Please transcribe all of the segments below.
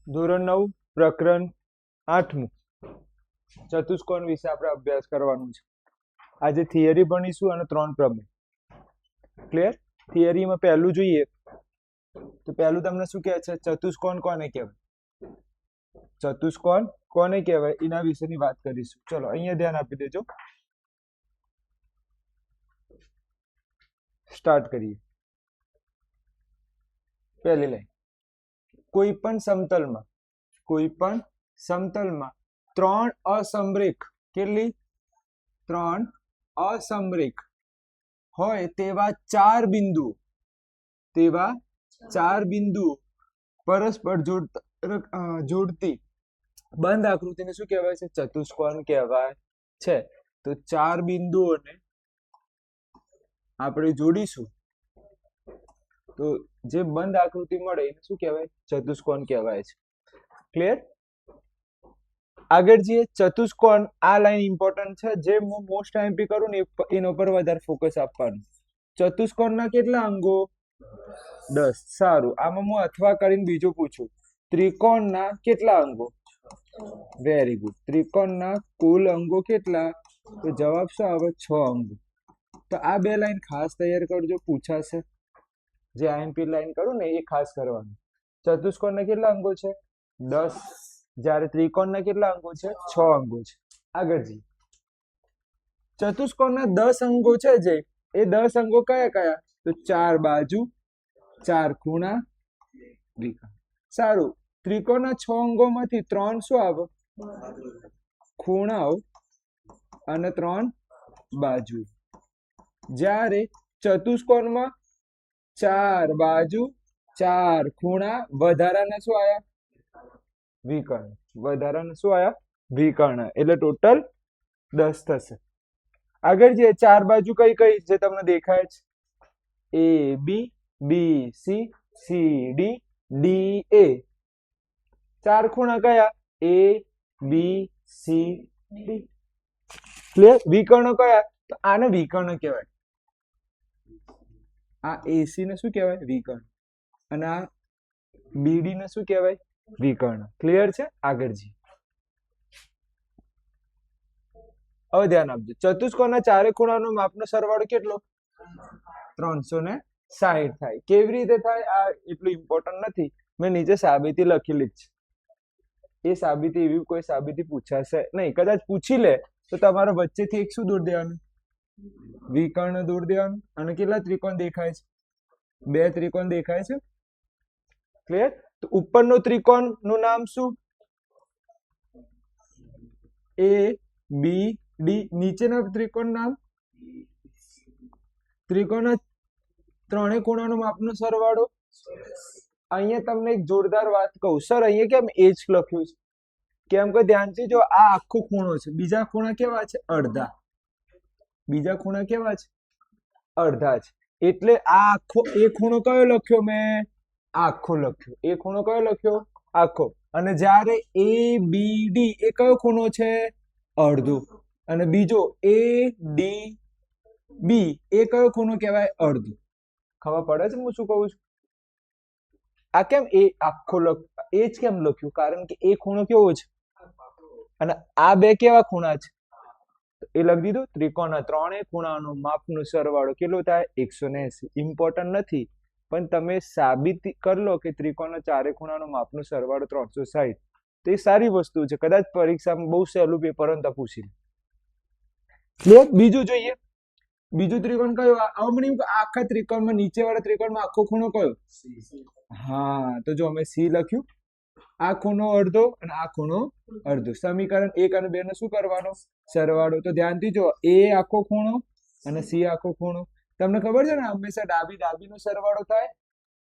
ધોરણ 9 પ્રકરણ 8મું ચતુષ્કોણ વિશે આપણે અભ્યાસ કરવાનો છે। આજે થિયરી ભણીશું અને 3 પ્રમેય। ક્લિયર? થિયરીમાં પહેલું જોઈએ તો પહેલું તમને શું કહે છે? ચતુષ્કોણ કોને કહેવાય? ચતુષ્કોણ કોને કહેવાય એના વિશેની વાત કરીશું। ચલો અહીંયા ધ્યાન આપી દેજો। સ્ટાર્ટ કરીએ। પહેલી લાઈન, કોઈ પણ સમતલમાં 3 અસમરેખ, કેટલી? 3 અસમરેખ હોય તેવા 4 બિંદુઓ પરસ્પર જોડતી બંધ આકૃતિને શું કહેવાય છે? ચતુષ્કોણ કહેવાય છે। તો 4 બિંદુઓને આપણે જોડીશું તો જે બંધ આકૃતિ મળે એને શું કહેવાય? ચતુષ્કોણ કહેવાય છે। ક્લિયર? આગળ જઈએ। ચતુષ્કોણ, આ લાઈન ઇમ્પોર્ટન્ટ છે, જે હું મોસ્ટ આઈએમપી કરું ને એના પર વધારે ફોકસ આપવાનું। ચતુષ્કોણના કેટલા અંગો? 10। સારું, આમાં હું અથવા કરીને બીજું પૂછું, ત્રિકોણના કેટલા અંગો? Very good. ત્રિકોણના કુલ અંગો કેટલા? તો જવાબ શું આવે? 6 અંગો। તો આ બે લાઈન ખાસ તૈયાર કરજો, પૂછાશે। જે આઈએમપી લાઈન કરું ને એ ખાસ કરવાનું। ચતુષ્કોણના કેટલા અંગો છે? 10। જ્યારે ત્રિકોણના કેટલા અંગો છે? 6 અંગો છે। આગળ જઈએ। ચતુષ્કોણના 10 અંગો છે, જે એ 10 અંગો કયા કયા? તો 4 બાજુ, 4 ખૂણા, વિકર્ણ। સારું, ત્રિકોણના 6 અંગોમાંથી 3 શું આવે? ખૂણાઓ અને 3 બાજુ। જ્યારે ચતુષ્કોણમાં 4 બાજુ, 4 ખૂણા, વધારાના શું આયા? વિકર્ણ। વધારાના શું આયા? વિકર્ણ। એટલે ટોટલ 10 થશે। આગળ જે 4 બાજુ કઈ કઈ જે તમને દેખાય છે? A B, B C, C D, D A. 4 ખૂણા કયા? A B C D. Clear? વિકર્ણ કયા? તો આને વિકર્ણ કહેવાય। આ એસી ને શું કહેવાય? વિકર્ણ। અને આ બીડી ને શું કહેવાય? વિકર્ણ। ક્લિયર છે? આગળ જઈએ। હવે ધ્યાન આપજો, ચતુષ્કોણના ચારે ખૂણાનો માપનો સરવાળો કેટલો? 360 થાય। કેવી રીતે થાય? આ એટલું ઇમ્પોર્ટન્ટ નથી, મેં નીચે સાબિતી લખેલી જ છે। એ સાબિતી, એવી કોઈ સાબિતી પૂછાશે નહીં। કદાચ પૂછી લે તો તમારે વચ્ચેથી એક શું દોરી દેવાનું? વિકર્ણ દોરી દેવાનું। અને કેટલા ત્રિકોણ દેખાય છે? 2 ત્રિકોણ દેખાય છે। ક્લિયર? તો ઉપરનો ત્રિકોણ નું નામ શું? એ બી ડી। નીચેના ત્રિકોણ નામ? ત્રિકોણના 3 ખૂણાનો માપનો સરવાળો। અહીંયા તમને એક જોરદાર વાત કહું, સર અહીંયા કેમ એજ લખ્યું છે? કેમ કે ધ્યાનથી જો, આ આખો ખૂણો છે, બીજા ખૂણા કેવા છે? અડધા। બીજા ખૂણા કેવા છે? અડધા છે। એટલે આ આખો, એ ખૂણો કયો લખ્યો મેં? આખો લખ્યો। એ ખૂણો કયો લખ્યો? આખો। અને જ્યારે એ બી ડી, એ કયો ખૂણો છે? અડધો। અને બીજો એ ડી બી, એ કયો ખૂણો કહેવાય? અડધો। ખબર પડે છે હું શું કહું છું? આ કેમ એ આખો એ જ કેમ લખ્યું? કારણ કે એ ખૂણો કેવો છે અને આ બે કેવા ખૂણા છે? એ લખી દીધું। ત્રિકોણના 3 ખૂણાનો માપનો સરવાળો કેટલો થાય? 180। ઇમ્પોર્ટન્ટ નથી, પણ તમે સાબિત કરી લો કે ત્રિકોણના 4 ખૂણાનો માપનો સરવાળો 360, તો એ સારી વસ્તુ છે। કદાચ પરીક્ષામાં બહુ સહેલું પેપર પૂછી લે। બીજું જોઈએ। બીજું ત્રિકોણ કયો? આખા ત્રિકોણમાં, નીચે વાળા ત્રિકોણમાં આખો ખૂણો કયો? હા, તો જો અમે સી લખ્યું। આ ખૂણો અડધો અને આ ખૂણો અડધો। સમીકરણ 1 અને 2 નો શું કરવાનો? સરવાળો। તો ધ્યાનથી જો, એ આખો ખૂણો અને સી આખો ખૂણો। તમને ખબર છે ને, હંમેશા ડાબીનો સરવાળો થાય,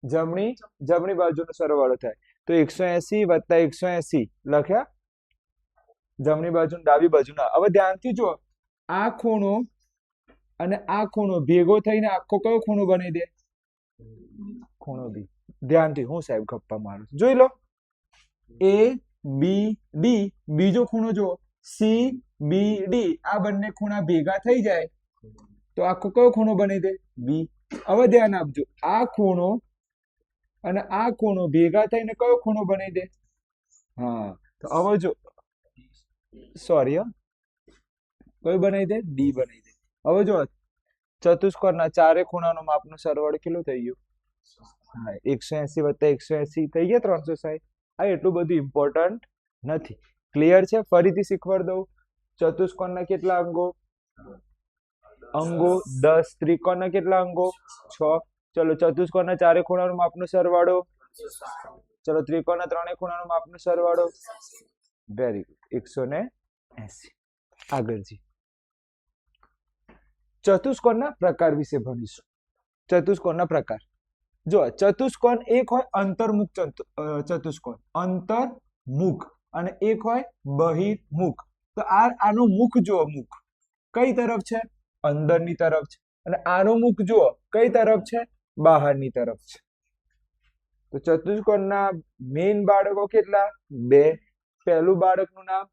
જમણી બાજુનો સરવાળો થાય। તો 180 વત્તા 180 લખ્યા, જમણી બાજુ ડાબી બાજુના। હવે ધ્યાનથી જો, આ ખૂણો અને આ ખૂણો ભેગો થઈને આખો કયો ખૂણો બની દે? ખૂણો બી। ધ્યાનથી, હું સાહેબ ગપ્પા મારું, જોઈ લો। એ બી ડી, બીજો ખૂણો જો સી બી ડી, આ બંને ખૂણા ભેગા થઈ જાય તો આખો કયો ખૂણો બની દે? બી। હવે ધ્યાન આપજો, આ ખૂણો અને આ ખૂણો ભેગા થઈને કયો ખૂણો બની દે? હા તો હવે જો સોરી કયું બનાવી દે ડી બનાવી દે. હવે જો ચતુષ્કોણના ચારે ખૂણાનો માપનો સરવાળો કેટલું થઈ ગયું? હા 180 વત્તા 180 થઈ ગયા 360. આ એટલું બધું ઇમ્પોર્ટન્ટ નથી. ક્લિયર છે? ફરીથી શીખવાડ દઉં. ચતુષ્કોણના કેટલા અંગો? અંગો 10. ત્રિકોણના કેટલા અંગો? 6. ચલો ચતુષ્કોણના ચારે ખૂણાનો માપનો સરવાળો. ચલો ત્રિકોણના ત્રણે ખૂણાનો માપનો સરવાળો. Very good 180. આગળ જી ચતુષ્કોણના પ્રકાર વિશે ભણીશું. ચતુષ્કોણના પ્રકાર જો ચતુષ્કોણ એક હોય અંતર્મુખ ચતુષ્કોણ અંતર્મુખ અને એક હોય બહિર્મુખ. તો આનો મુખ જુઓ, મુખ કઈ તરફ છે? અંદરની તરફ છે. અને આનો મુખ જુઓ કઈ તરફ છે? બહારની તરફ છે. તો ચતુષ્કોણના મેઇન બાળકો કેટલા? 2. પહેલું બાળકનું નામ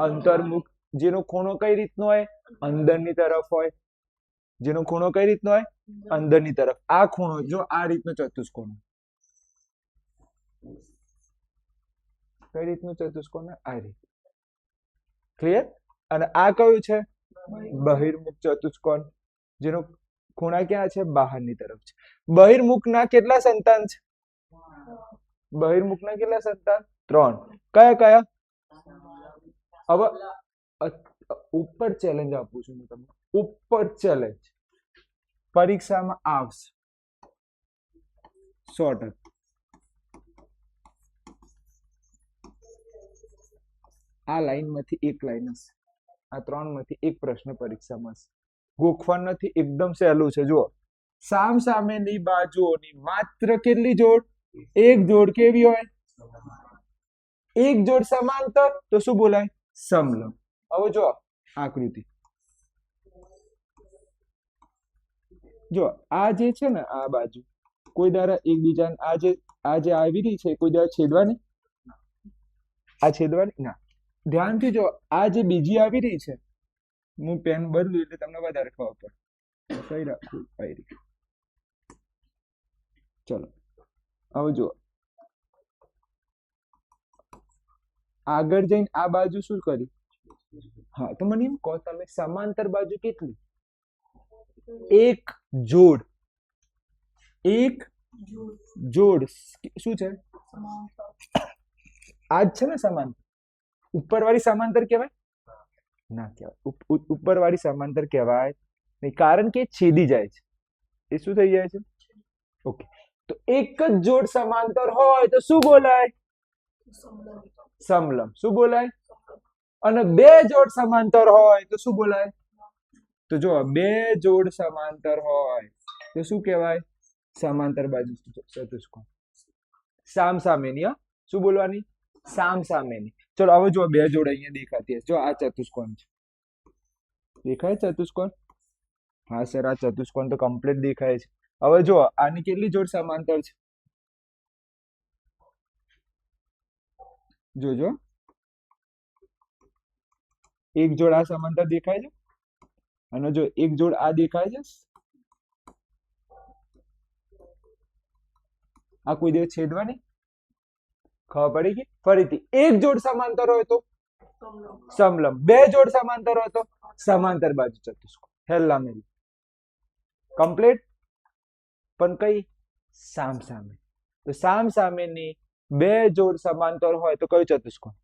અંતર્મુખ, જેનો ખૂણો કઈ રીતનો હોય? અંદરની તરફ હોય. જેનો ખૂણો કઈ રીતનો હોય? અંદરની તરફ. આ ખૂણો જો આ રીતનો ચતુષ્કોણ, કઈ રીતનું ચતુષ્કોણ? આ રીત. ક્લિયર? અને આ કયું છે? બહિર્મુખ ચતુષ્કોણ, જેનો ખૂણા ક્યાં છે? બહારની તરફ છે. બહિર્મુખના કેટલા સંતાન છે? બહિર્મુખના કેટલા સંતાન? 3. કયા કયા? હવે ઉપર ચેલેન્જ આપું છું હું તમને. ઉપર ચેલેન્જ પરીક્ષામાં આવશે 100%. આ લાઈન માંથી એક લાઈન હશે. આ 3 માંથી એક પ્રશ્ન પરીક્ષામાં હશે. ગોખવાનું નથી, એકદમ સહેલું છે. જુઓ, સામ સામેની બાજુઓની માત્ર કેટલી જોડ? એક જોડ. કેવી હોય? એક જોડ સમાંતર તો શું બોલાય? સમલંબ. હવે જો આકૃતિ, જો આ જે છે ને આ બાજુ કોઈ દ્વારા એકબીજા આ જે આવી રહી છે કોઈ દ્વારા છેદવાની? આ છેદવાની ના. ધ્યાનથી જો આ જે બીજી આવી રહી છે, હું પેન બદલું એટલે તમને વધારે ખબર પડે. કઈ રાખવું? ચલો હવે જો આગળ જઈને આ બાજુ શું કરી? હા તો મને એમ કહો તમે સમાંતર બાજુ કેટલી? એક જોડ. એક જોડ શું છે? આજ છે ને સમાંતર. ઉપરવાળી સમાંતર કહેવાય? ના કહેવાય. ઉપરવાળી સમાંતર કહેવાય નહીં, કારણ કે છેદી જાય છે. એ શું થઈ જાય છે? ઓકે. તો એક જ જોડ સમાંતર હોય તો શું બોલાય? સમલંબ. શું બોલાય? અને 2 જોડ સમાંતર હોય તો શું બોલાય? તો જો 2 જોડ સમાંતર હોય તો શું કહેવાય? સમાંતર બાજુ ચતુષ્કોણ. સામ સામેની. શું બોલવાની? સામ સામેની. ચલો હવે જો 2 જોડ અહીંયા દેખાતી હશે. જો આ ચતુષ્કોણ છે, દેખાય ચતુષ્કોણ? હા સર, આ ચતુષ્કોણ તો કમ્પ્લીટ દેખાય છે. હવે જો આની કેટલી જોડ સમાંતર છે? જોજો, એક જોડ આ સમાંતર દેખાય છે અને જો એક જોડ આ દેખાય છે. આ કોઈ દિવસ છેદવાની? ખબર પડી ગઈ? ફરીથી એક જોડ સમાંતર હોય તો સમલંબ, 2 જોડ સમાંતર હોય તો સમાંતર બાજુ ચતુષ્કોણ. હેલ્લા મેરી કમ્પ્લીટ. પણ કઈ? સામ સામે. તો સામ સામેની 2 જોડ સમાંતર હોય તો કયું ચતુષ્કોણ?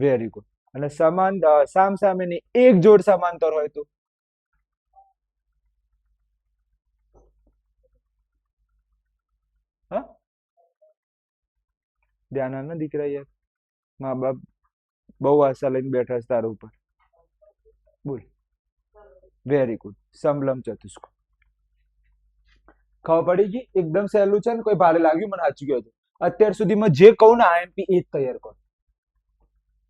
Very good. અને સામ સામેની એક જોડ સમાંતર હોય તો? હા ધ્યાન ના દીકરા યાર, મા બાપ બહુ આશા લઈને બેઠા છે તારા ઉપર. બોલ. Very good. સમલંબ ચતુષ્કોણ. ખબર પડી ગઈ? એકદમ સહેલું છે ને? કોઈ ભારે લાગ્યું? મને સાચું કહો છો. અત્યાર સુધીમાં જે કહું ને આઈએમપી એ જ તૈયાર કરો.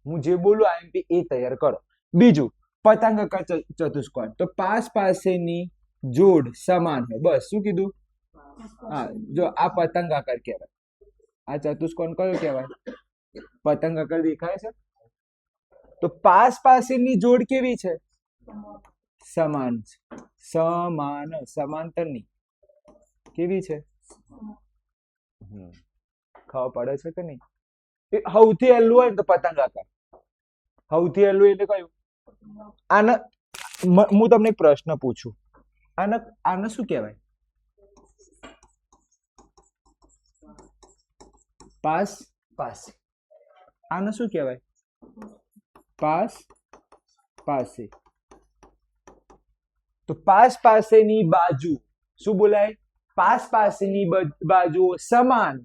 હું જે બોલું આઈએમપી એ તૈયાર કરો. બીજું પતંગાકાર ચતુષ્કોણ. તો પાસેની જોડ સમાન હોય. બસ. શું કીધું? હા જો આ પતંગાકાર કહેવાય. આ ચતુષ્કોણ કયો કહેવાય? પતંગાકાર. દેખાય છે? તો પાસેની જોડ કેવી છે? સમાન છે. સમાન, સમાંતર ની. કેવી છે? ખબર પડે છે કે નહીં? એ સૌથી હેલું હોય ને તો પતંગ આકાર. સૌથી હેલું એટલે કયું? આને હું તમને એક પ્રશ્ન પૂછું, આને શું કહેવાય? પાસ પાસે. આને શું કહેવાય? પાસ પાસે. તો પાસ પાસેની બાજુ શું બોલાય? પાસ પાસેની બાજુઓ સમાન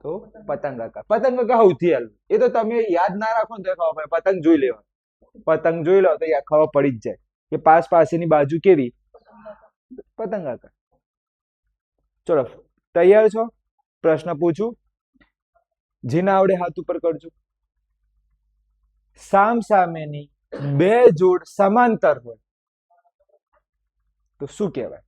તો પતંગ આકાર. પતંગ આકાર સૌથી હેલું. એ તો તમે યાદ ના રાખો ને તો ખબર પડે. પતંગ જોઈ લેવા, પતંગ જોઈ લો તો ખબર પડી જ જાય કે પાસ પાસેની બાજુ કેવી? પતંગ આકાર. ચલો તૈયાર છો? પ્રશ્ન પૂછું, જે ના આવડે હાથ ઉપર કરજો. સામ સામેની બે જોડ સમાંતર હોય તો શું કહેવાય?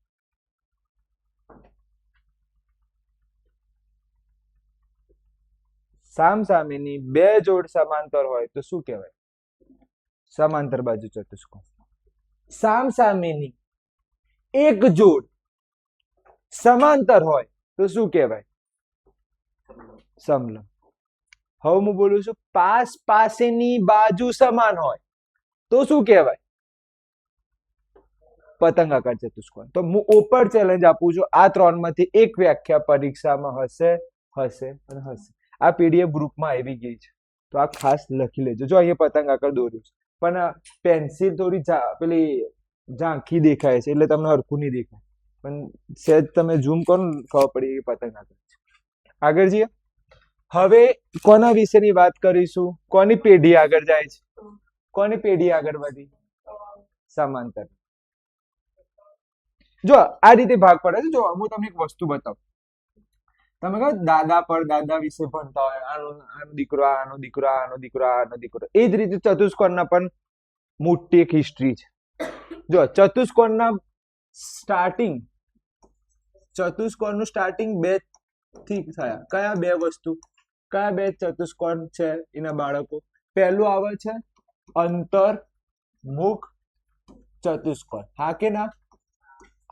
સામ સામેની બે જોડ સમાંતર હોય તો શું કહેવાય? સમાંતર બાજુ ચતુષ્કોણ. સામ સામેની એક જોડ સમાંતર હોય તો શું કહેવાય? સમલંબ. હવે હું બોલું છું, પાસ પાસેની બાજુ સમાન હોય તો શું કહેવાય? પતંગ આકાર ચતુષ્કોણ. તો હું ઓપન ચેલેન્જ આપું છું, આ ત્રણમાંથી એક વ્યાખ્યા પરીક્ષામાં હશે હશે અને હશે. આ પીડીએફ ગ્રુપમાં આવી ગઈ છે તો આ ખાસ લખી લેજો. જો અહીંયા પતંગ આકાર દોર્યું છે પણ પેન્સિલ થોડી પેલી ઝાંખી દેખાય છે એટલે તમને હરખું નહીં દેખાય, પણ સહેજ તમે ઝૂમ કરો ને ખબર પડી કે પતંગ આકાર છે. આગળ જઈએ. હવે કોના વિશેની વાત કરીશું? કોની પેઢી આગળ જાય છે? કોની પેઢી આગળ વધી? સમાંતર. જો આ રીતે ભાગ પડે છે. જો હું તમને એક વસ્તુ બતાવું. તમે કહો દાદા પર દાદા વિશે ભણતા હોય, આનો દીકરો, આનો દીકરો, આનો દીકરો, આનો દીકરો. એ જ રીતે ચતુષ્કોણના પણ મોટી એક હિસ્ટ્રી છે. જો ચતુષ્કોણના ચતુષ્કોણનું સ્ટાર્ટિંગ બે થી થયા. કયા બે વસ્તુ? કયા બે ચતુષ્કોણ છે એના બાળકો? પહેલું આવે છે અંતર્મુખ ચતુષ્કોણ. હા કે ના?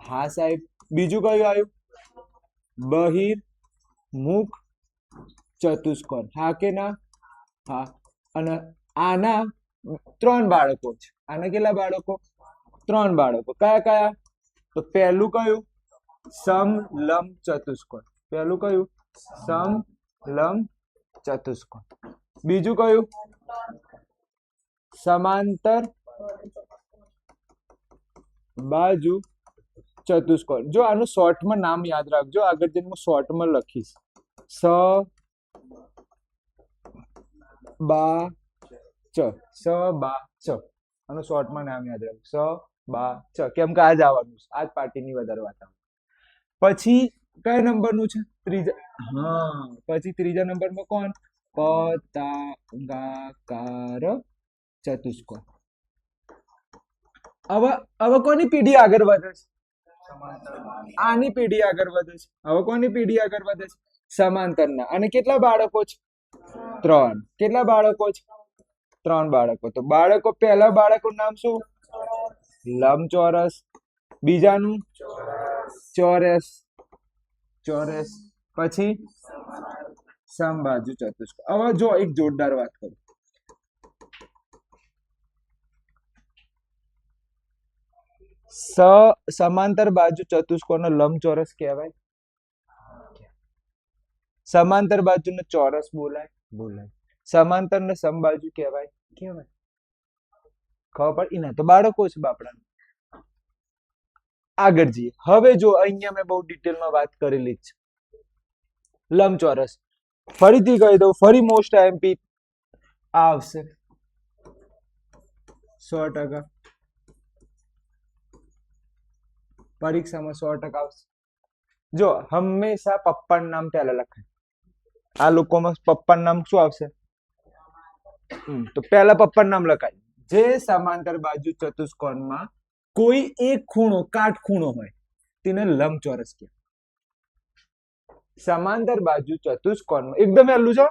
હા સાહેબ. બીજું કયું આવ્યું? બહિર્મુખ ચતુષ્કોણ. હા કે ના? હા. અને આના ત્રણ બાળકો છે. આના કેટલા બાળકો? ત્રણ બાળકો. કયા કયા? તો પહેલું કયું? સમલંબ ચતુષ્કોણ. પહેલું કયું? સમલંબ ચતુષ્કોણ. બીજું કયું? સમાંતર બાજુ ચતુષ્કોણ. જો આનું શોર્ટમાં નામ યાદ રાખજો, આગળ જઈને હું શોર્ટમાં લખીશ. સ બા ચ. સ બા ચ. આનું શોર્ટમાં નામ યાદ રાખજો. સ બા ચ. કેમ કે આજ આવવાનું છે, આજ પાર્ટીની વધારે વાત આવે. પછી કયા નંબરનું છે? ત્રીજા. હા, પછી ત્રીજા નંબરમાં કોણ? પતંગાકાર ચતુષ્કોણ. હવે કોની પેઢી આગળ વધે છે? આની પેઢી આગળ વધે છે. હવે કોની પેઢી આગળ વધે છે? સમાંતરના. અને કેટલા બાળકો છે? ત્રણ. કેટલા બાળકો છે? ત્રણ બાળકો. તો બાળકો, પહેલા બાળકનું નામ શું? લંબચોરસ. બીજાનું ચોરસ. ચોરસ. પછી સમબાજુ ચતુષ્કોણ. હવે જો એક જોરદાર વાત કરું. સમાંતર બાજુ ચતુષ્કોણનો લંબચોરસ કહેવાય. સમાંતર બાજુનો ચોરસ બોલાય. બોલાય. સમાંતર ને સમબાજુ કહેવાય. કહેવાય. ખબર પડી ને? તો બાળકો છે બાપડા. આગળ જઈએ. હવે જો અહીંયા મેં બહુ ડિટેલમાં વાત કરેલી છે. લંબચોરસ ફરીથી કહી દઉં, ફરી મોસ્ટ આઈએમપી આવશે 100%. પરીક્ષામાં 100% આવશે. જો હંમેશા પપ્પાનું નામ પહેલા લખાય. આ લોકોમાં પપ્પાનું નામ શું આવશે? તો પહેલા પપ્પાનું નામ લખાય. જે સમાંતર બાજુ ચતુષ્કોણમાં કોઈ એક ખૂણો કાટખૂણો હોય તેને લંબચોરસ કહેવાય. સમાંતર બાજુ ચતુષ્કોણમાં એકદમ પહેલું છે,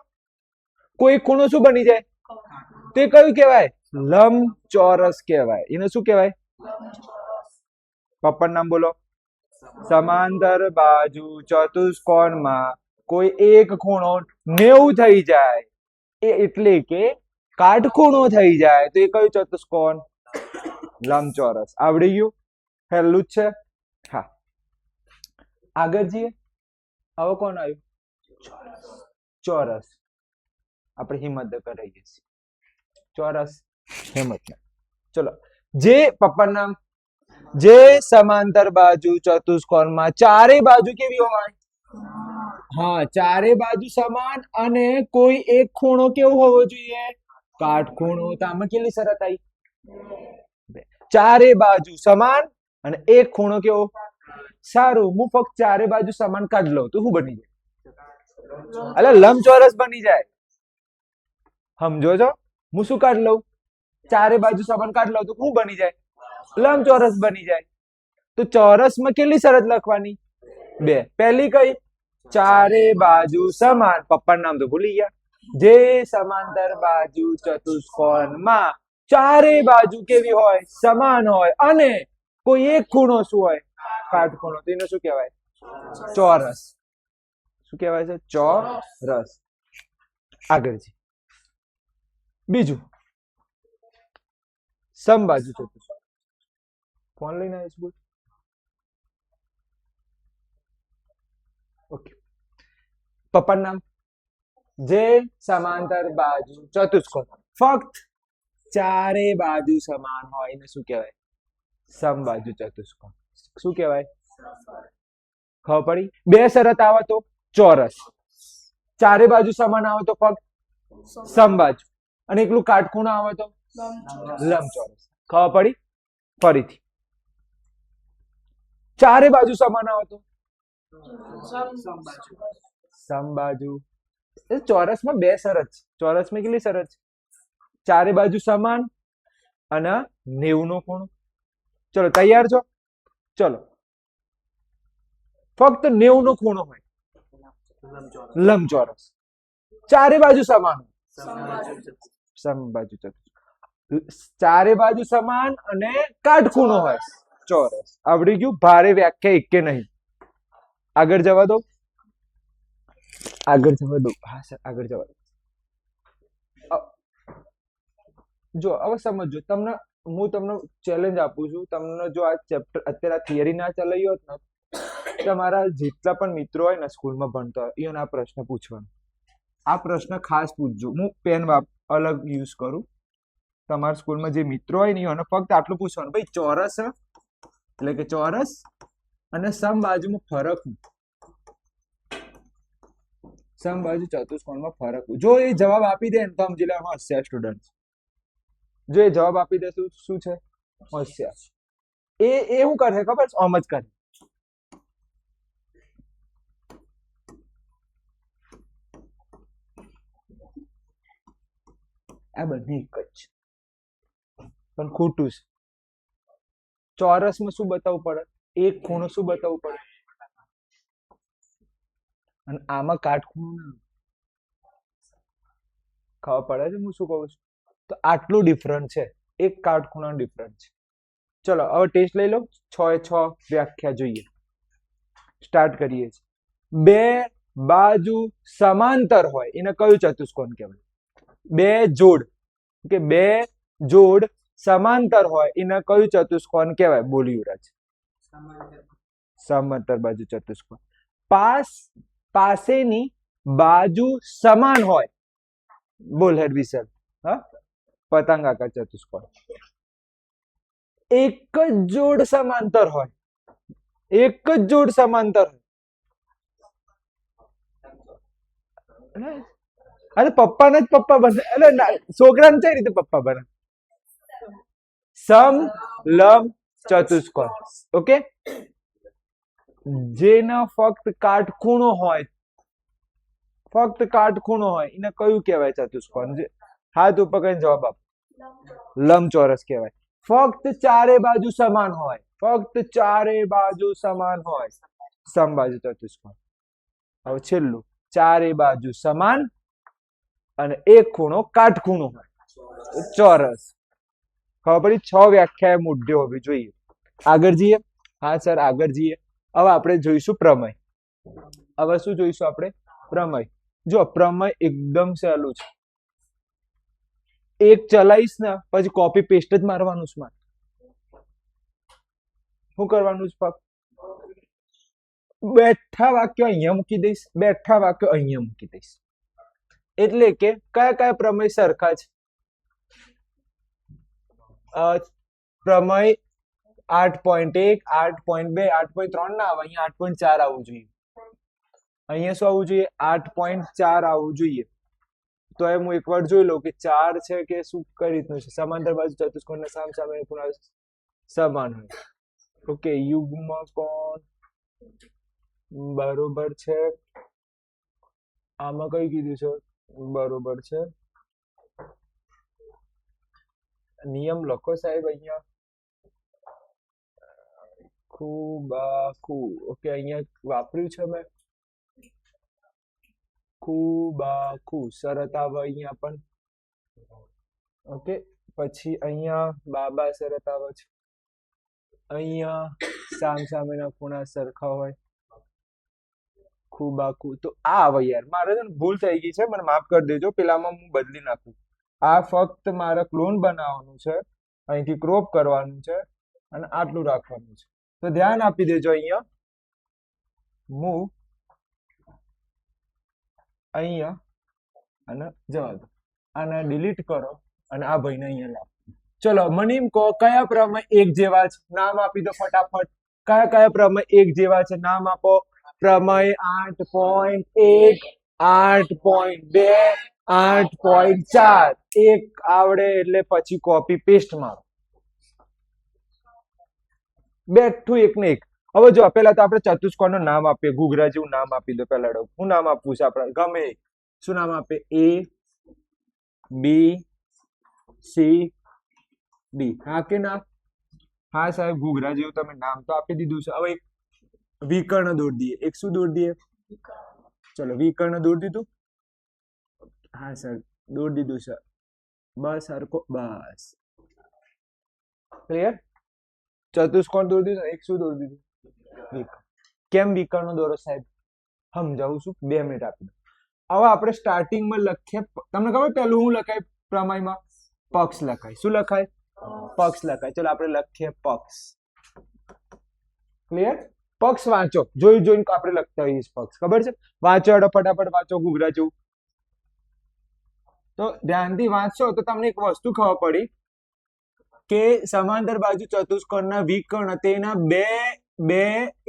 કોઈ ખૂણો શું બની જાય તે કયું કહેવાય? લંબચોરસ કહેવાય. એને શું કહેવાય? પપ્પાનું નામ બોલો. સમાંતર બાજુ ચતુષ્કોણમાં કોઈ એક ખૂણો 90 થઈ જાય એટલે કે કાટખૂણો થઈ જાય તો એ કયું ચતુષ્કોણ? લંબચોરસ. આવડી ગયું? પહેલું જ છે. હા, આગળ જઈએ. હવે કોણ આવ્યું? ચોરસ. આપણે હિંમતનગર રહીએ છીએ. ચોરસ હિંમતનગર. ચલો, જે પપ્પાનું નામ, જે સમાંતર બાજુ ચતુષ્કોણમાં ચારે બાજુ કેવી હોય? હા, ચારે બાજુ સમાન અને કોઈ એક ખૂણો કેવો હોવો જોઈએ? કાટખૂણો. તો આમાં કેટલી શરત આવી? ચારે બાજુ સમાન અને એક ખૂણો કેવો? સારું, હું ફક્ત ચારે બાજુ સમાન કાઢ લઉં તો શું બની જાય? એટલે લંબચોરસ બની જાય. સમજો છો? હું શું કાઢ લઉં? ચારે બાજુ સમાન કાઢ લઉં તો શું બની જાય? લંબચોરસ બની જાય. તો ચોરસમાં કેટલી શરત લખવાની? 2. પહેલી કઈ? ચારે બાજુ સમાન. પપ્પાનું નામ તો ભૂલી ગયા. જે સમાંતર બાજુ ચતુષ્કોણમાં ચારે બાજુ કેવી હોય? સમાન હોય અને કોઈ એક ખૂણો શું હોય? કાટખૂણો. તો એને શું કહેવાય? ચોરસ. શું કહેવાય છે? ચોરસ. આગળ છે બીજું, સમબાજુ ચતુષ્કોણ. કોણ લઈને આવ્યો છે? બોલ. ઓકે, પપ્પાનું નામ, જે સમાંતર બાજુ ચતુષ્કોણ ફક્ત ચારે બાજુ સમાન હોય એને શું કહેવાય? સમબાજુ ચતુષ્કોણ. શું કહેવાય? ખબર પડી? 2 શરત આવે તો ચોરસ, ચારે બાજુ સમાન આવે તો ફક્ત સમબાજુ, અને એકલું કાટખૂણો આવે તો લંબચોરસ. ખબર પડી? ફરીથી, ચારે બાજુ સમાન આવે તો સમબાજુ. ચોરસમાં 2 શરત છે. ચોરસમાં કેટલી શરત છે? ચારે બાજુ સમાન અને 90 નો ખૂણો. ચલો, તૈયાર છો? ચલો, ફક્ત 90 નો ખૂણો હોય લંબચોરસ, ચારે બાજુ સમાન, સમબાજુ ચતુષ્કોણ. ચારે બાજુ સમાન અને કાટખૂણો હોય ચોરસ. આવડી ગયું? ભારે વ્યાખ્યા એકે નહીં. આગળ જવા દો. આગળ જવા દો. હા સર, આગળ જવા દો. જો હવે સમજો, તમને હું તમને ચેલેન્જ આપું છું. તમને જો આ ચેપ્ટર અત્યારે થિયરી ના ચલાવી હોત ને, તમારા જેટલા પણ મિત્રો હોય ને સ્કૂલમાં ભણતા હોય એને આ પ્રશ્ન પૂછવાનો. આ પ્રશ્ન ખાસ પૂછજો. હું પેન અલગ યુઝ કરું. તમારા સ્કૂલમાં જે મિત્રો હોય ને એને ફક્ત આટલું પૂછવાનું, ભાઈ ચોરસ એટલે કે ચોરસ અને સમબાજુમાં ફરક, સમબાજુ ચતુષ્કોણમાં ફરક. જો એ જવાબ આપી દે ને તો સમજી લેવાનું હોશિયાર સ્ટુડન્ટ. જો એ જવાબ આપી દે શું છે? હોશિયાર. એ શું કરે ખબર છે? આમ જ કરે. આ બંને એક જ છે પણ ખોટું છે. ચોરસમાં શું બતાવવું પડે? એક ખૂણો શું બતાવવું પડે? અને આમાં કાટખૂણો ના. ખબર પડે છે હું શું કહું છું? તો આટલું ડિફરન્ટ છે, એક કાટખૂણાનો ડિફરન્ટ છે. ચલો હવે ટેસ્ટ લઈ લો. 6 વ્યાખ્યા જોઈએ. સ્ટાર્ટ કરીએ છીએ. 2 બાજુ સમાંતર હોય એને કયું ચતુષ્કોણ કહેવાય? 2 જોડ કે 2 જોડ સમાંતર હોય એને કયું ચતુષ્કોણ કહેવાય? બોલ યુવરાજ. સમાંતર બાજુ ચતુષ્કોણ. પાસેની બાજુ સમાન હોય. બોલ હેડ વિસર. હા, પતંગાકાર ચતુષ્કોણ. એક જ જોડ સમાંતર હોય, એક જ જોડ સમાંતર હોય. અરે પપ્પાને જ પપ્પા બને, એટલે છોકરાને કઈ રીતે પપ્પા બને? સમ લંબ ચતુષ્કોણ. ઓકે, જેના ફક્ત કાટખૂણો હોય, ફક્ત કાટખૂણો હોય એને કયું કહેવાય ચતુષ્કોણ? હાથ ઉપર કઈ જવાબ આપ. લંબચોરસ કહેવાય. ફક્ત ચારે બાજુ સમાન હોય, ફક્ત ચારે બાજુ સમાન હોય, સમબાજુ ચતુષ્કોણ. હવે છેલ્લું, ચારે બાજુ સમાન અને એક ખૂણો કાટખૂણો હોય, ચોરસ. ખબર પડી? 6 વ્યાખ્યા મોઢે હોવી જોઈએ. આગળ જઈએ. હા સર, આગળ જઈએ. હવે આપણે જોઈશું પ્રમેય. હવે શું જોઈશું આપણે? પ્રમેય. જો પ્રમેય એકદમ સહેલું છે. એક ચલાવીશ ને પછી કોપી પેસ્ટ જ મારવાનું છે મારે. શું કરવાનું છે? બેઠા વાક્ય અહીંયા મૂકી દઈશ, બેઠા વાક્ય અહીંયા મૂકી દઈશ. એટલે કે કયા કયા પ્રમેય સરખા છે? પ્રમેય 8.1, 8.2, 8.3 ના આવે, અહીંયા 8.4 આવવું જોઈએ. અહીંયા શું આવવું જોઈએ? 8.4 આવવું જોઈએ. તો એ હું એકવાર જોઈ લઉં કે 4 છે કે શું, કઈ રીતનું છે. સમાંતર બાજુ ચતુષ્કોણના સામસામે ખૂણા સમાન હોય. ઓકે, યુગ્મ કોણ બરોબર છે. આમાં કઈ કીધું છે? બરોબર છે. નિયમ લખો સાહેબ અહીંયા. ખૂબ ઓકે, અહીંયા વાપર્યું છે મેં. ખૂબ શરત આવે અહીંયા પણ. ઓકે, પછી અહીંયા બાબા શરત આવે છે. અહીંયા સામસામેના ખૂણા સરખા હોય. ખૂબ તો આ આવે યાર, મારે છે ને ભૂલ થઈ ગઈ છે, મને માફ કરી દેજો. પેલામાં હું બદલી નાખું. આ ફક્ત મારે ક્લોન બનાવવાનું છે, અહીંથી ક્રોપ કરવાનું છે અને આટલું રાખવાનું છે. તો ધ્યાન આપી દેજો. અહીંયા મૂવ અહીંયા અને જવા દો. આને ડિલીટ કરો અને આ ભાઈને અહીંયા લાવો. ચલો, મને એમ કહો કયા પ્રમેય એક જેવા છે? નામ આપી દો ફટાફટ. કયા કયા પ્રમેય એક જેવા છે? નામ આપો. પ્રમેય 8.1, 8.2, 8.4. એક આવડે એટલે પછી કોપી પેસ્ટ મારો. બેઠું એક ને એક. હવે જો પેલા તો આપણે ચતુષ્કોણ નું નામ આપીએ. ઘૂઘરા જેવું નામ આપી દો. પેલા હું નામ આપવું છે આપણે? ગમે શું નામ આપે? A, B, C, D. હા કે ના? હા સાહેબ, ઘૂઘરા જેવું તમે નામ તો આપી દીધું છે. હવે એક વિકર્ણ દોરી દઈએ. એક શું દોરી દઈએ? ચલો, વિકર્ણ દોરી દીધું. હા સર, દોરી દીધું સર. બસ હરકો, બસ ક્લિયર. ચતુષ્કોણ દોરી દીધું. એક શું દોરી દીધું? કેમ વિકર્ણ દોરો સાહેબ? સમજાવું છું, 2 મિનિટ આપી દો. હવે આપણે સ્ટાર્ટિંગમાં લખીએ. તમને ખબર પેલું શું લખાય પ્રમેયમાં? પક્ષ લખાય. શું લખાય? પક્ષ લખાય. ચલો આપણે લખીએ પક્ષ. ક્લિયર? પક્ષ વાંચો. જોઈ જોઈને આપણે લખતા હોઈએ પક્ષ. ખબર છે? વાંચો, ફટાફટ વાંચો ઘૂઘરા જેવું. તો ધ્યાનથી વાંચશો તો તમને એક વસ્તુ ખબર પડી કે સમાંતર બાજુ ચતુષ્કોણના વિકર્ણ તેના બે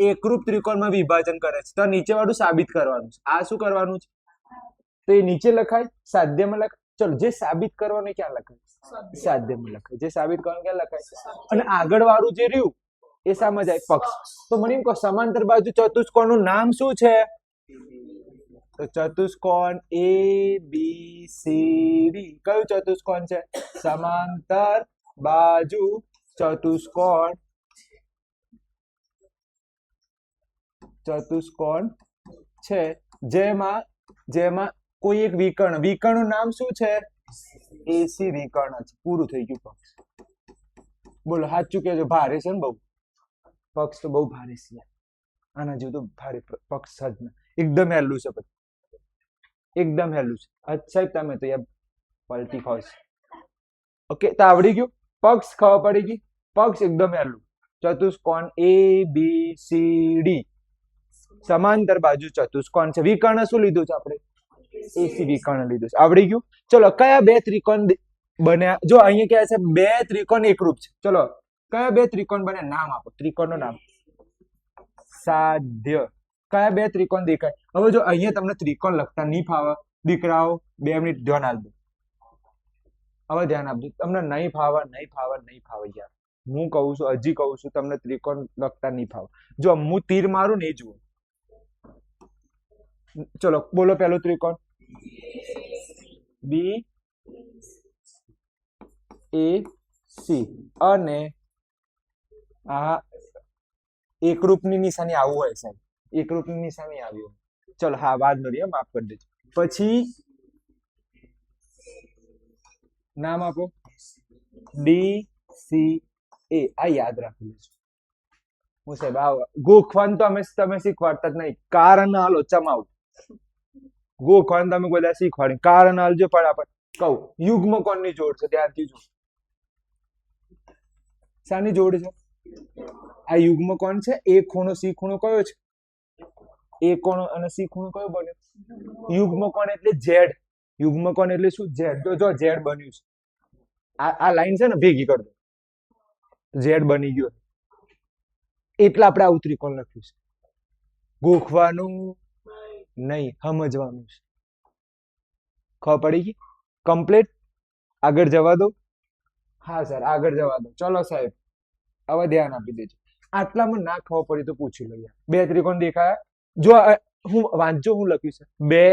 એકરૂપ ત્રિકોણમાં વિભાજન કરે છે. તો નીચે વાળું સાબિત કરવાનું છે. આ શું કરવાનું છે? તો એ નીચે લખાય, સાધ્યમાં લખાય. ચલો, જે સાબિત કરવાનું ક્યાં લખાય? સાધ્યમાં લખાય. જે સાબિત કરવાનું ક્યાં લખાય? અને આગળ વાળું જે રહ્યું એ સામે જાય, પક્ષ. તો મને એમ કહો સમાંતર બાજુ ચતુષ્કોણ નું નામ શું છે? તો ચતુષ્કોણ ABCD. કયું ચતુષ્કોણ છે? સમાંતર બાજુ ચતુષ્કોણ છે જેમાં કોઈ એક વિકર્ણ નું નામ શું છે? AC વિકર્ણ છે. પૂરું થઈ ગયું પક્ષ. બોલો સાચું કેજો. ભારે છે ને બહુ? પક્ષ તો બહુ ભારે છે. આના જેવું તો ભારે પક્ષ જ ને. એકદમ હેલું છે. પછી એકદમ હેલું છે. સાહેબ તમે તો યાર પલટી ખાવ છો. ઓકે, તો આવડી ગયું. પક્ષ ખબર પડી ગઈ. પક્ષ એકદમ હેલું. ચતુષ્કોણ ABCD સમાંતર બાજુ ચતુષ્કોણ છે. વિકર્ણ શું લીધું છે આપણે? AC વિકર્ણ લીધું છે. આવડી ગયું. ચલો, કયા બે ત્રિકોણ બન્યા? જો અહીંયા કહે છે 2 ત્રિકોણ એકરૂપ છે. ચલો, કયા 2 ત્રિકોણ બન્યા? નામ આપો. ત્રિકોણ નું નામ. સાધ્ય. કયા 2 ત્રિકોણ દેખાય? હવે જો અહીંયા તમને ત્રિકોણ લખતા નહીં ફાવે દીકરાઓ, 2 મિનિટ ધ્યાન આપજો. હવે ધ્યાન આપજો. તમને નહીં ફાવે યાર. હું કહું છું, હજી કહું છું, તમને ત્રિકોણ લખતા નહીં ફાવે. જો હું તીર મારું ને એ જુઓ. ચલો બોલો. પેલું ત્રિકોણ BAC અને આ એકરૂપની નિશાની આવું હોય સાહેબ. એકરૂપની નિશાની આવી હોય. ચલો હા, વાત નથી, માફ કરી દેજો. પછી નામ આપો. DCA. આ યાદ રાખી લેજો. હું સાહેબ ગોખવાનું તો તમે શીખવાડતા જ નહીં. કારણ હાલો ચમાવ. ગોખવાનું તમે બધા શીખવાડ્યું. કારણ આલજો ફટાફટ. કહું યુગ્મ કોણની જોડ છે, ધ્યાનથી જો. શાની જોડ છે? આ યુગ્મ કોણ છે. એ ખૂણો સી ખૂણો કયો છે? એ કોણ અને સી ખૂણો કયો બન્યો? યુગ્મ કોણ એટલે ઝેડ. યુગ્મ કોણ એટલે શું? ઝેડ. તો જો ઝેડ બન્યું છે. આ લાઈન છે ને ભેગી કરી દો, ઝેડ બની ગયો. એટલે આપણે આવું ત્રિકોણ લખ્યું છે. ગોખવાનું નહીં, સમજવાનું છે. ખબર પડી ગઈ? કમ્પ્લીટ. આગળ જવા દો. હા સર, આગળ જવા દો. ચલો સાહેબ, હવે ધ્યાન આપી દેજો. આટલામાં ના ખબર પડી તો પૂછી લઈએ. બે ત્રિકોણ દેખાયા. જો હું વાંચજો, હું લખ્યું છે. બે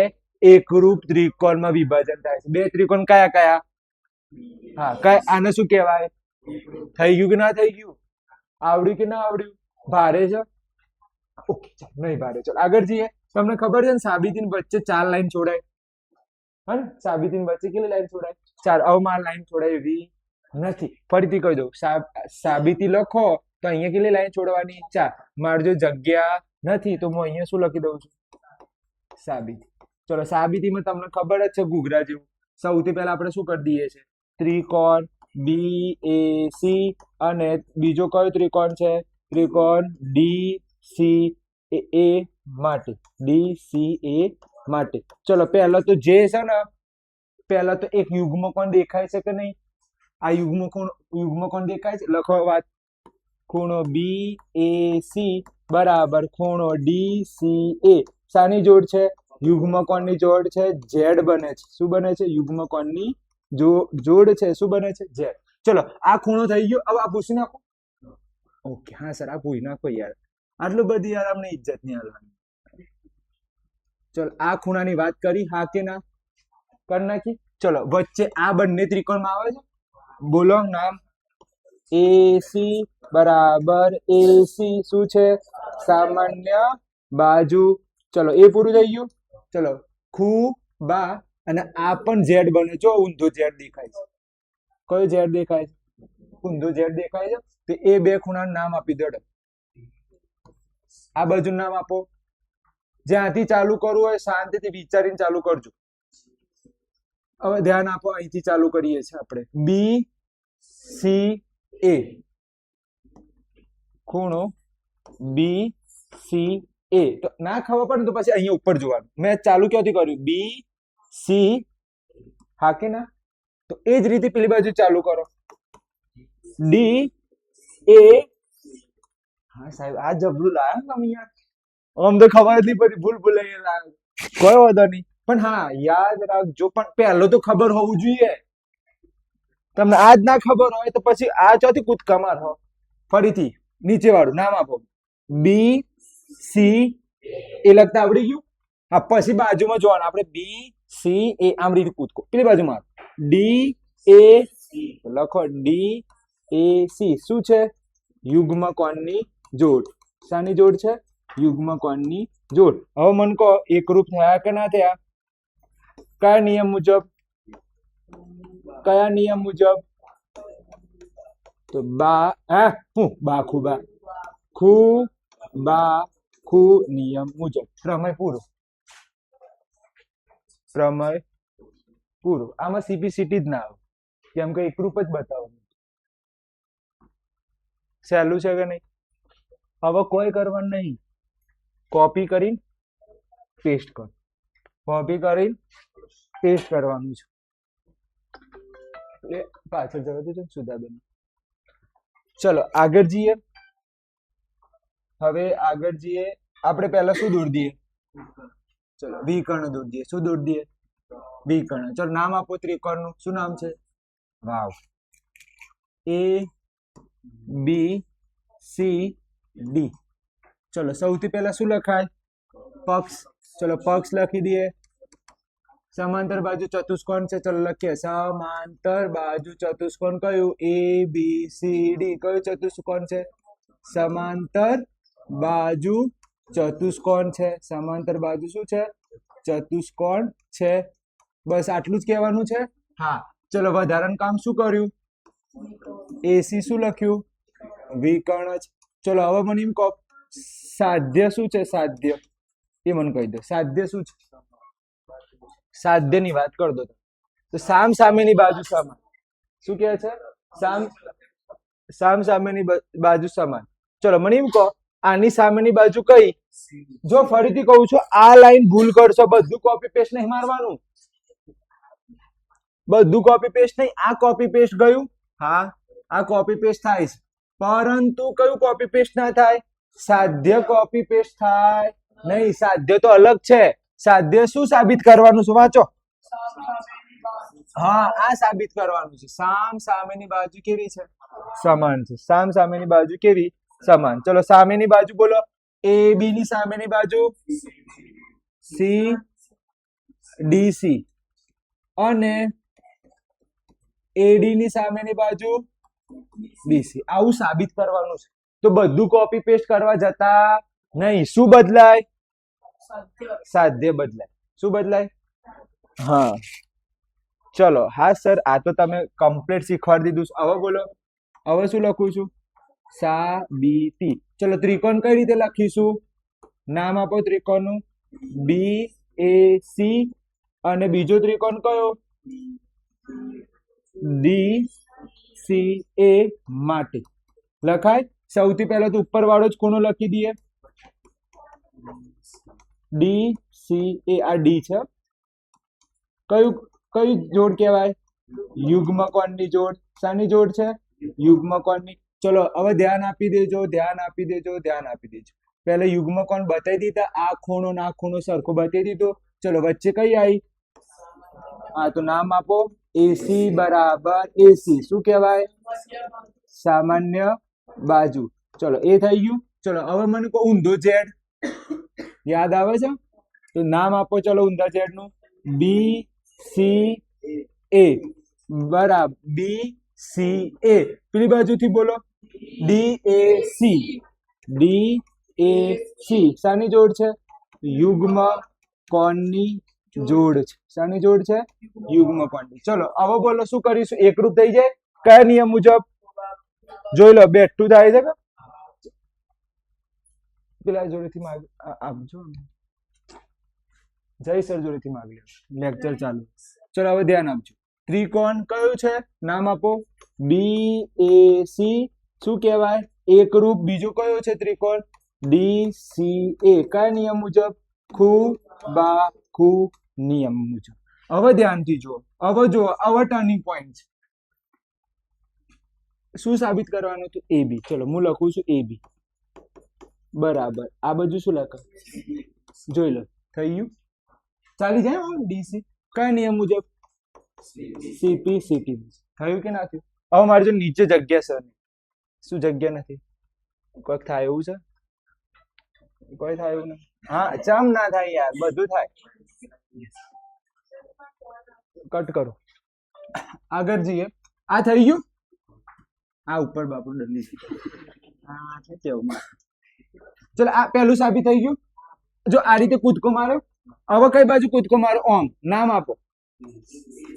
એકરૂપ ત્રિકોણમાં વિભાજન થાય છે. બે ત્રિકોણ કયા કયા? હા, કયા? આને શું કહેવાય? થઈ ગયું કે ના થઈ ગયું? આવડ્યું કે ના આવડ્યું? ભારે છે? ઓકે, નહીં ભારે. ચલો આગળ જઈએ. તમને ખબર છે ને સાબિતીની વચ્ચે 4 લાઈન છોડાય. હા, સાબિતીની વચ્ચે કેટલી લાઈન છોડાય? 4. હવે મારે લાઈન છોડાય એવી નથી. ફરીથી કહી દઉં, સાબિતી લખો તો અહીંયા કેટલી લાઈન છોડવાની? 4. મારે જો જગ્યા નથી તો હું અહીંયા શું લખી દઉં છું? સાબિતી. ચલો સાબિતીમાં તમને ખબર જ છે ઘૂઘરા જેવું. સૌથી પહેલા આપણે શું કરી દઈએ છીએ? ત્રિકોણ BAC અને બીજો કયો ત્રિકોણ છે? ત્રિકોણ DCA માટે. DCA માટે. ચલો પહેલા તો જે છે ને, પહેલા તો એક યુગ્મ કોણ દેખાય છે કે નહીં? આ યુગ્મ કોણ દેખાય છે? લખો વાત. ખૂણો BAC બરાબર ખૂણો DCA. શાની જોડ છે? યુગ્મ કોણની જોડ છે. ઝેડ બને છે. શું બને છે? યુગ્મ કોણની જોડ છે. શું બને છે? ઝેડ. ચલો આ ખૂણો થઈ ગયો. હવે આ પૂછી નાખો. ઓકે, હા સર, આ પૂછી નાખો યાર. આટલું બધી યાર અમને ઇજ્જત નહીં આલવાની. ચલો આ ખૂણાની વાત કરી, હા કે ના? કરી નાખી. ચલો વચ્ચે આ બંને ત્રિકોણમાં આવે છે. બોલો નામ. AC બરાબર AC શું છે? સામાન્ય બાજુ. ચલો એ પૂરું થઈ ગયું. ચલો ખૂબા અને આ પણ ઝેડ બને. જો ઊંધો ઝેડ દેખાય છે. કયો ઝેડ દેખાય છે? ઊંધો ઝેડ દેખાય છે. તો એ બે ખૂણાનું નામ આપી દો. આ બાજુ નામ આપો. જ્યાંથી ચાલુ કરવું હોય શાંતિથી વિચારીને ચાલુ કરજો. હવે ધ્યાન આપો, અહીંથી ચાલુ કરીએ છીએ આપણે. BCA ખૂણો BCA. તો ના ખબર પડે તો પછી અહીંયા ઉપર જોવાનું. મેં ચાલુ ક્યાંથી કર્યું? BC. હા કે ના? તો એ જ રીતે પેલી બાજુ ચાલુ કરો. DA. હા સાહેબ, આ જબરું લાયા તમે યાર. આમ તો ખબર જ નહીં પડી, ભૂલ ભૂલાઈ લાયા. કોઈ વાંધો નહીં, પણ હા યાદ રાખજો. પણ પહેલો તો ખબર હોવું જોઈએ. તમને આજ ના ખબર હોય તો પછી આ ચોથી કૂદકા મારો. ફરીથી નીચે વાળું નામ આપો. BC એ લખતા આવડી ગયું. હા, પછી બાજુમાં જોવાનું આપણે. BCA આમ રીતે કૂદકો. પેલી બાજુમાં DAC લખો. DAC શું છે? યુગ્મ કોણની જોડ. શાની જોડ છે? યુગ્મ કોણની જોડ. હવે મને કહો એકરૂપ થયા કે ના થયા? કયા નિયમ મુજબ? કયા નિયમ મુજબ? તો બાખુ નિયમ મુજબ. પ્રમેય પૂરો. પ્રમેય પૂરો. આમાં CPCT જ ના આવે, કેમ કે એકરૂપ જ બતાવો. સહેલું છે કે નહીં? હવે કોઈ કરવાનું નહીં. કોપી કરીને પેસ્ટ કરો. કોપી કરીને પેસ્ટ કરવાનું છે. એટલે પાછળ જવા દેજો સુધાબેન. ચલો આગળ જઈએ. હવે આગળ જઈએ. આપણે પહેલા શું દોરી દઈએ? ચલો વિકર્ણ દોરી દઈએ. શું દોરી દઈએ? વિકર્ણ. ચલો નામ આપો ત્રિકોણનું. શું નામ છે? વાવ. ABCD. ચલો સૌથી પહેલા શું લખાય? પક્ષ. ચલો પક્ષ લખી દઈએ. સમાંતર બાજુ ચતુષ્કોણ છે. ચલો લખીએ. સમાંતર બાજુ ચતુષ્કોણ કયું? ABCD. કયું ચતુષ્કોણ છે? સમાંતર બાજુ ચતુષ્કોણ છે. સમાંતર બાજુ શું છે? ચતુષ્કોણ છે. બસ આટલું જ કહેવાનું છે. હા, ચલો વધારાનું કામ શું કર્યું? AC શું લખ્યું? વિકર્ણ જ. ચલો હવે મને એમ કહો સાધ્ય શું છે? સાધ્ય એ મને કહી દો. સાધ્ય શું છે? સાધ્યની વાત કરતો હતો. તો સામ સામેની બાજુ સમાન. શું કહે છે? સામ સામેની બાજુ સમાન. ચલો મને એમ કહો, આની સામેની બાજુ કઈ? જો ફરીથી કહું છું, આ લાઈન ભૂલ કરશો, બધું કોપી પેસ્ટ નહીં મારવાનું, બધું કોપી પેસ્ટ નહીં. આ કોપી પેસ્ટ ગયું, હા આ કોપી પેસ્ટ થાય છે, પરંતુ કયું કોપી પેસ્ટ ના થાય? સાધ્ય કોપી પેસ્ટ થાય નહીં. સાધ્ય તો અલગ છે. સાધ્ય શું સાબિત કરવાનું છે? વાંચો. હા આ સાબિત કરવાનું છે. સામ સામેની બાજુ કેવી છે? સમાન છે. સામ સામેની બાજુ કેવી? સમાન. ચલો સામેની બાજુ બોલો. એ બી ની સામેની બાજુ સી ડી સી અને એડી ની સામેની બાજુ બીસી. આવું સાબિત કરવાનું છે. તો બધું કોપી પેસ્ટ કરવા જતા નહીં. શું બદલાય? સાધ્ય બદલાય. શું બદલાય? હા ચલો. હા સર આ તો તમે કમ્પ્લીટ શીખવાડી દીધું. હવે બોલો, હવે શું લખું છું? સાબિતી. ચલો ત્રિકોણ કઈ રીતે લખીશું? નામ આપો ત્રિકોણનું. બી એ સી અને બીજો ત્રિકોણ કયો? ડી સી એ માટે લખાય. સૌથી પહેલા તો ઉપર વાળો જ ખૂણો લખી દઈએ. ડી સી એ. આ ડી છે. કયું કયું જોડ કહેવાય? યુગ્મકોણની જોડ. શાની જોડ છે? યુગ્મકોણની. ચલો હવે ધ્યાન આપી દેજો, ધ્યાન આપી દેજો, ધ્યાન આપી દેજો. પહેલા યુગ્મકોણ બતાવી દીધા. આ ખૂણો ના ખૂણો સરખો બતાવી દીધો. ચલો વચ્ચે કઈ આવી? હા તો નામ આપો. એસી બરાબર એસી. શું કહેવાય? સામાન્ય બાજુ. ચલો એ થઈ ગયું. ચલો હવે મને કહો ઊંધો ઝેડ. યાદ આવે છે? તો નામ આપો. ચલો ઊંધા ઝેડ નું. બી સી એ બરાબર બી સી એ. પેલી બાજુથી બોલો. D A C. D A C શાની જોડ છે? યુગ્મ કોણની જોડ છે. શાની જોડ છે? યુગ્મ કોણની. ચલો હવે બોલો શું કરીશું? એકરૂપ થઈ જાય. કયા નિયમ મુજબ? જોઈ લો. બેઠું થાય છે કે પેલા જોડેથી આપજો. જય સર જોડેથી માગી લેક્ચર ચાલુ. ચલો હવે ધ્યાન આપજો. ત્રિકોણ કયું છે? નામ આપો. બી એ સી. શું કહેવાય? એકરૂપ. બીજો કયો છે ત્રિકોણ? ડી સી એ. કયા નિયમ મુજબ? ખૂ બા ખૂ નિયમ મુજબ. હવે ધ્યાનથી જુઓ. હવે જુઓ. હવે ટર્નિંગ પોઈન્ટ શું સાબિત કરવાનું હતું? એ બી. ચલો હું લખું છું એ બી બરાબર. આ બાજુ શું લખે? જોઈ લો. થઈ ગયું. ચાલી જાય. ડીસી કયા નિયમ મુજબ? CP CT. થયું કે ના થયું? હવે મારે જો નીચે જગ્યા છે. શું જગ્યા નથી? કોઈક થાય એવું છે? કોઈ થાય એવું નથી. હા ચમ ના થાય યાર, બધું થાય. કટ કરો. આગળ જઈએ. આ થઈ ગયું. આ ઉપર બાપુ દંડી. હા છે કેવું. ચલો આ પહેલું સાબિત થઈ ગયું. જો આ રીતે કૂદકો મારો. હવે કઈ બાજુ કૂદકો મારો? ઓમ. નામ આપો.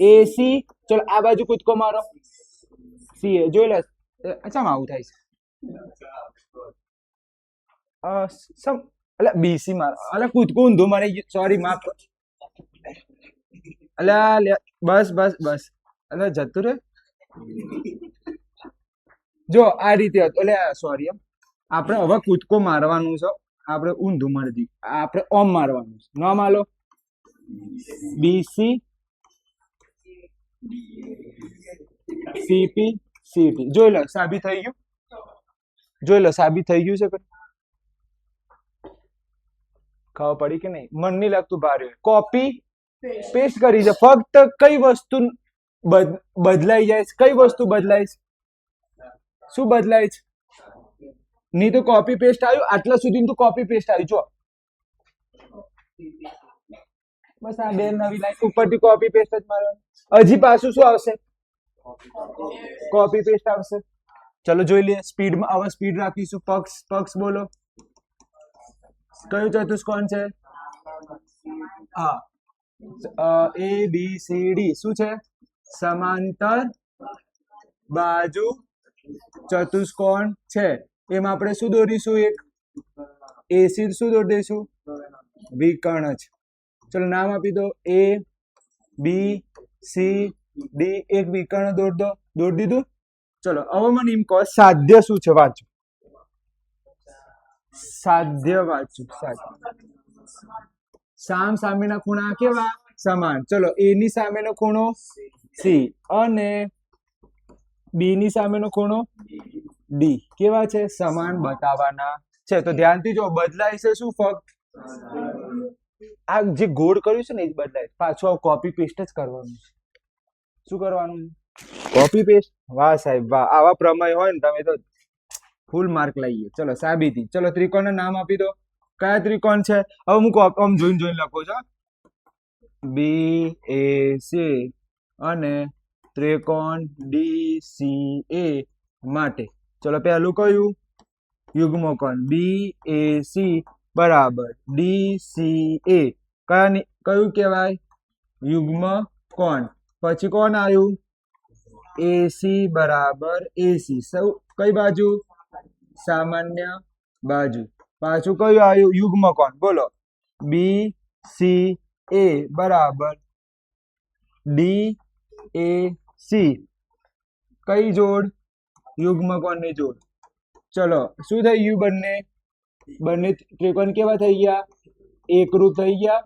એસી. ચલો આ બાજુ કૂદકો મારો. સીએ. જોઈ લો. અચ્છા આવું થાય છે. અલા બીસી મારો. અલા કૂદકો ઊંધો મારી ગયો. સોરી માફ. અલા બસ બસ બસ. અલા જતું રે. જો આ રીતે હતું. એટલે સોરી આપણે હવે કૂદકો મારવાનું છે. આપણે ઊંધું મારી દીધું. આપણે ઓમ મારવાનું છે. ન માલો. BC CP city. જોઈ લો સાબિત થઈ ગયું. જોઈ લો સાબિત થઈ ગયું છે. ખબર પડી કે નહીં? મન નહીં લાગતું ભારે. કોપી પેસ્ટ કરી છે. ફક્ત કઈ વસ્તુ બદલાઈ જાય છે? કઈ વસ્તુ બદલાય છે? શું બદલાય છે? નહીં તો કોપી પેસ્ટ આવ્યું. આટલા સુધી તો કોપી પેસ્ટ આવ્યું. જો બસ આ બે નવી લાઈન ઉપરથી કોપી પેસ્ટ જ મારવાનું. હજી પાછું શું આવશે? કોપી પેસ્ટ આવશે. ચલો જોઈ લઈએ સ્પીડમાં. હવે સ્પીડ રાખીશું. પક્ષ પક્ષ બોલો. કયું ચતુષ્કોણ છે? હા એ બી સી ડી. શું છે? સમાંતર બાજુ ચતુષ્કોણ છે. એમાં આપણે શું દોરીશું? એક એસી. શું દોરી દઈશું? વિકર્ણ છે. ચલો નામ આપી દો. એ બી સી ડી એક વિકર્ણ દોરી દીધું. ચલો હવે મને એમ કહો સાધ્ય શું છે વાંચો. સાધ્ય વાંચું. સામ સામેના ખૂણા કેવા સમાન. ચલો એ ની સામેનો ખૂણો સી અને બી ની સામેનો ખૂણો ડી કેવા છે સમાન બતાવવાના છે. તો ધ્યાનથી જો બદલાય છે શું ફક્ત આ જે ગોળ કર્યું છે ને એ જ બદલાય. પાછું કોપી પેસ્ટ જ કરવાનું છે. શું કરવાનું? Copy paste. વાહ સાહેબ વાહ, આવા પ્રમેય હોય ને તમે તો ફૂલ માર્ક લઈએ. ચલો સાબિતી. ચલો ત્રિકોણના નામ આપી દો. કયા ત્રિકોણ છે? હવે હું આમ જોઈને લખું છું. બી એ સી અને ત્રિકોણ ડી સી એ માટે ચલો પહેલું કયું? યુગ્મકોણ બી એ સી બરાબર ડી સી એ કયું કહેવાય? યુગ્મકોણ. પછી કોણ આવ્યું? એસી બરાબર એસી. સૌ કઈ બાજુ? સામાન્ય બાજુ. પાછું કયું આવ્યું? યુગ્મકોણ. બોલો બી સી એ બરાબર ડી એ સી. કઈ જોડ? યુગ્મકોણની જોડ. ચલો શું થઈ ગયું? બંને ત્રિકોણ કેવા થઈ ગયા? એકરૂપ થઈ ગયા.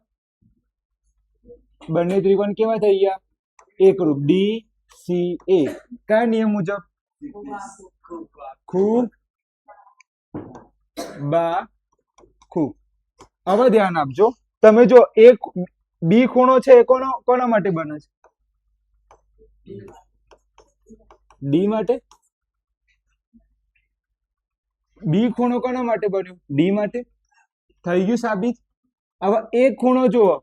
બંને ત્રિકોણ કેવા થઈ ગયા? એકરૂપ. ડી સી એ કયા નિયમ મુજબ? ખૂબ બા ખૂબ. હવે ધ્યાન આપજો. તમે જો એક બી ખૂણો છે એ કોના માટે બને છે? ડી માટે. બી ખૂણો કોના માટે બન્યો? ડી માટે. થઈ ગયું સાબિત. હવે એક ખૂણો જુઓ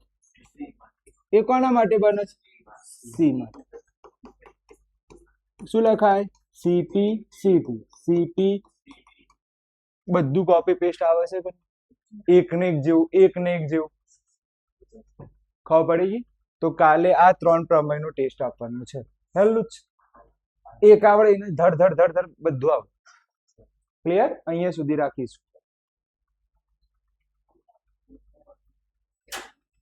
એ કોના માટે બને છે? સી માટે. શું લખાય? CP CP CP. બધું કોપી પેસ્ટ આવે છે. એક ને એક જેવું, એક ને એક જેવું. ખબર પડી ગઈ? તો કાલે આ 3 પ્રમેયનો ટેસ્ટ આપવાનો છે. હેલું જ. એક આવડે એને ધડ ધડ ધડ ધડ બધું આવડે. ક્લિયર? અહીંયા સુધી રાખીશું.